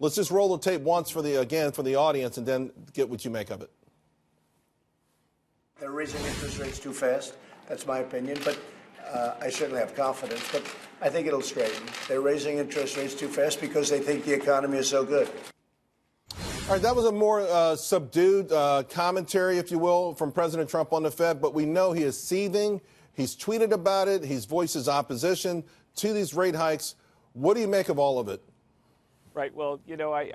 Let's just roll the tape once for the audience and then get what you make of it. They're raising interest rates too fast. That's my opinion, but I certainly have confidence. But I think it'll straighten. They're raising interest rates too fast because they think the economy is so good. All right, that was a more subdued commentary, if you will, from President Trump on the Fed, but we know he is seething. He's tweeted about it. He's voiced his opposition to these rate hikes. What do you make of all of it? Right. Well,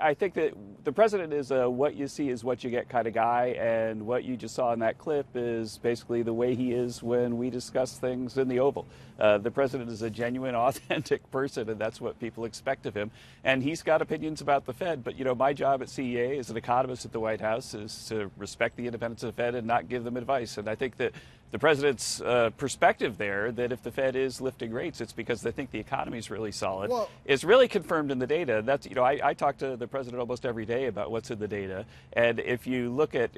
I think that the president is a what you see is what you get kind of guy. And what you just saw in that clip is basically the way he is when we discuss things in the Oval. The president is a genuine, authentic person, and that's what people expect of him. And he's got opinions about the Fed. But, my job at CEA as an economist at the White House is to respect the independence of the Fed and not give them advice. And I think that the president's perspective there, that if the Fed is lifting rates, it's because they think the economy is really solid, is really confirmed in the data. That's, I talk to the president almost every day about what's in the data. And if you look at,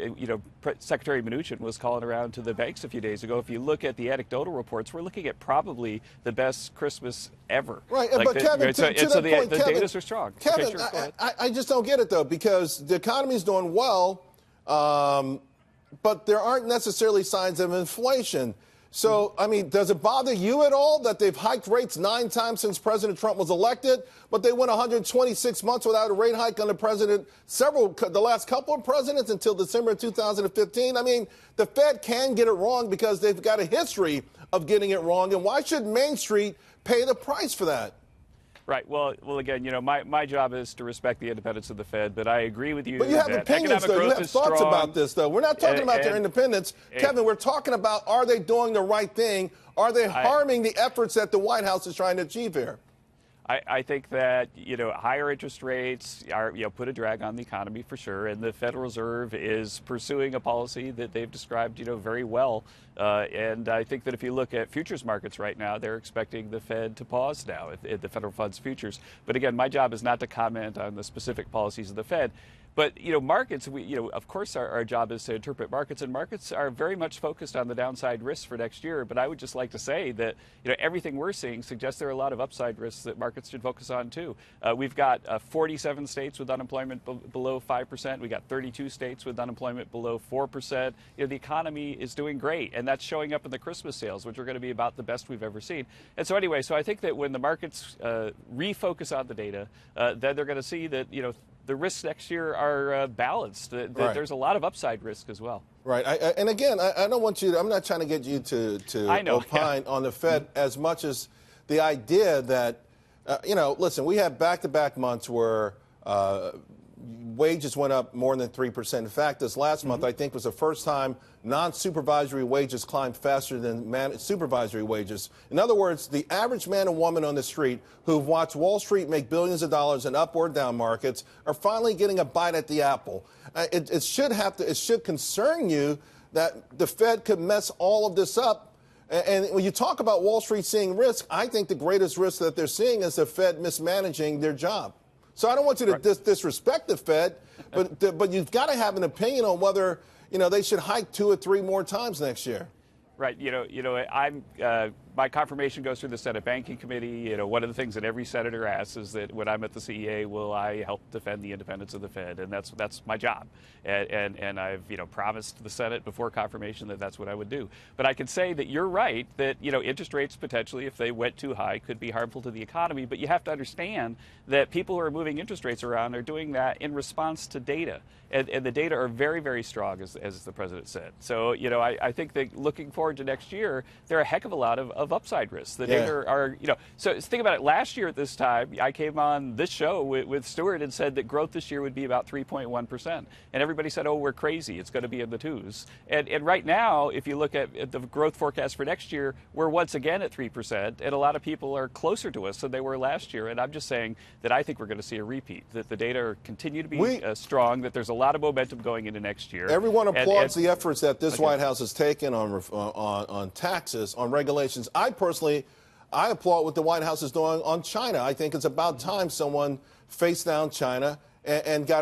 Secretary Mnuchin was calling around to the banks a few days ago. If you look at the anecdotal reports, we're looking at probably the best Christmas ever. Right, but Kevin, to that point, the data are strong. Kevin, okay, sure, I just don't get it, though, because the economy's doing well, but there aren't necessarily signs of inflation. So, I mean, does it bother you at all that they've hiked rates 9 times since President Trump was elected, but they went 126 months without a rate hike under the last couple of presidents until December of 2015? I mean, the Fed can get it wrong because they've got a history of getting it wrong. And why should Main Street pay the price for that? Right. Well, again, my job is to respect the independence of the Fed, but I agree with you. But you have opinions, though. You have thoughts about this, though. We're not talking about their independence. Kevin, we're talking about, are they doing the right thing? Are they harming the efforts that the White House is trying to achieve here? I think that, higher interest rates are, put a drag on the economy for sure. And the Federal Reserve is pursuing a policy that they've described, very well. And I think that if you look at futures markets right now, they're expecting the Fed to pause now at the federal funds futures. But again, my job is not to comment on the specific policies of the Fed. But, markets, of course, our job is to interpret markets, and markets are very much focused on the downside risks for next year. But I would just like to say that, everything we're seeing suggests there are a lot of upside risks that markets should focus on, too. We've got 47 states with unemployment below 5%. We've got 32 states with unemployment below 4%. The economy is doing great, and that's showing up in the Christmas sales, which are going to be about the best we've ever seen. And so anyway, I think that when the markets refocus on the data, then they're going to see that, the risks next year are balanced. Right. There's a lot of upside risk as well. Right. And again, I don't want you to, I'm not trying to get you to opine on the Fed as much as the idea that, listen, we have back-to-back months where wages went up more than 3%. In fact, this last month, I think, was the first time non-supervisory wages climbed faster than supervisory wages. In other words, the average man and woman on the street who've watched Wall Street make billions of dollars in up or down markets are finally getting a bite at the apple. It should concern you that the Fed could mess all of this up. And when you talk about Wall Street seeing risk, I think the greatest risk that they're seeing is the Fed mismanaging their job. So I don't want you to disrespect the Fed, but you've got to have an opinion on whether, they should hike 2 or 3 more times next year. Right. My confirmation goes through the Senate Banking Committee. One of the things that every senator asks is that when I'm at the CEA, will I help defend the independence of the Fed? And that's my job. And I've, promised the Senate before confirmation that that's what I would do. But I can say that you're right that, interest rates potentially, if they went too high, could be harmful to the economy. But you have to understand that people who are moving interest rates around are doing that in response to data. And the data are very, very strong, as the president said. So, I think that looking forward to next year, there are a heck of a lot of upside risks. The data are, so think about it. Last year at this time, I came on this show with Stewart and said that growth this year would be about 3.1%. And everybody said, oh, we're crazy. It's going to be in the 2s. And right now, if you look at the growth forecast for next year, we're once again at 3%. And a lot of people are closer to us than they were last year. And I'm just saying that I think we're going to see a repeat, that the data continue to be strong, that there's a lot of momentum going into next year. Everyone applauds the efforts that this White House has taken on taxes, on regulations. I applaud what the White House is doing on China. I think it's about time someone faced down China and got